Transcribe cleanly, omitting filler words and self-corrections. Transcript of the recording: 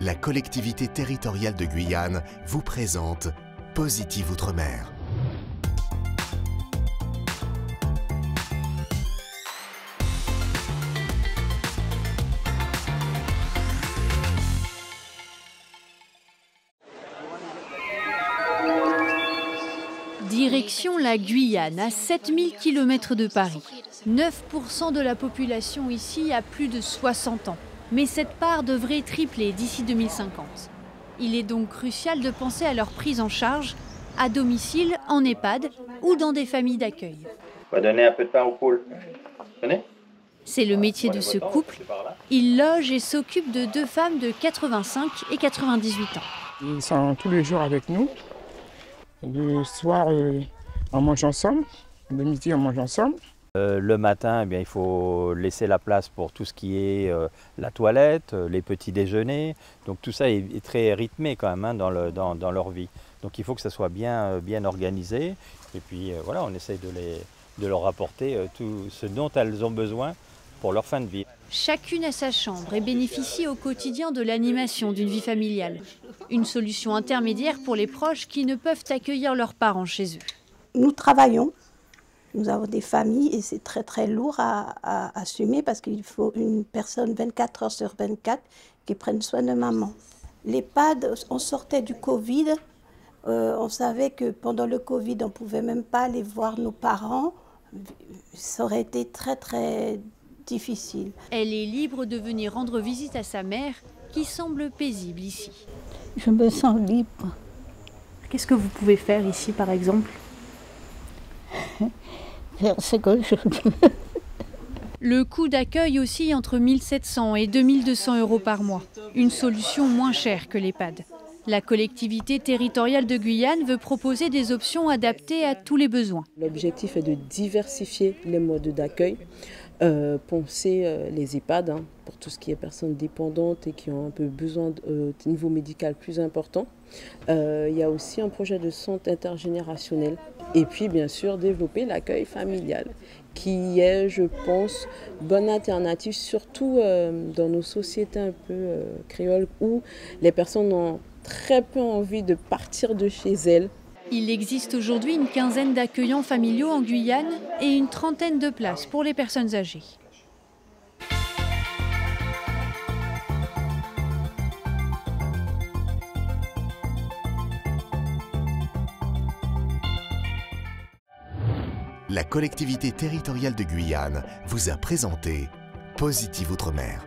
la collectivité territoriale de Guyane vous présente Positive Outre-mer. Direction la Guyane, à 7000 km de Paris. 9% de la population ici a plus de 60 ans. Mais cette part devrait tripler d'ici 2050. Il est donc crucial de penser à leur prise en charge, à domicile, en EHPAD ou dans des familles d'accueil. On va donner un peu de pain aux poules. Tenez. C'est le métier de ce couple. Il loge et s'occupe de deux femmes de 85 et 98 ans. Ils sont tous les jours avec nous. Le soir, on mange ensemble. Le midi, on mange ensemble. Le matin, eh bien, il faut laisser la place pour tout ce qui est la toilette, les petits déjeuners. Donc tout ça est très rythmé quand même dans leur vie. Donc il faut que ça soit bien organisé. Et puis voilà, on essaye de leur apporter tout ce dont elles ont besoin pour leur fin de vie. Chacune a sa chambre et bénéficie au quotidien de l'animation d'une vie familiale. Une solution intermédiaire pour les proches qui ne peuvent accueillir leurs parents chez eux. Nous travaillons, nous avons des familles et c'est très lourd à assumer parce qu'il faut une personne 24 heures sur 24 qui prenne soin de maman. L'EHPAD, on sortait du Covid, on savait que pendant le Covid, on ne pouvait même pas aller voir nos parents. Ça aurait été très difficile. Elle est libre de venir rendre visite à sa mère, qui semble paisible ici. Je me sens libre. Qu'est-ce que vous pouvez faire ici, par exemple? Faire ce que je veux. Le coût d'accueil oscille entre 1700 et 2200 € par mois. Une solution moins chère que l'EHPAD. La collectivité territoriale de Guyane veut proposer des options adaptées à tous les besoins. L'objectif est de diversifier les modes d'accueil, penser les EHPAD pour tout ce qui est personnes dépendantes et qui ont un peu besoin de niveau médical plus important. Il y a aussi un projet de centre intergénérationnel et puis bien sûr développer l'accueil familial qui est, je pense, bonne alternative, surtout dans nos sociétés un peu créoles où les personnes ont très peu envie de partir de chez elles. Il existe aujourd'hui une quinzaine d'accueillants familiaux en Guyane et une trentaine de places pour les personnes âgées. La collectivité territoriale de Guyane vous a présenté Positive Outre-mer.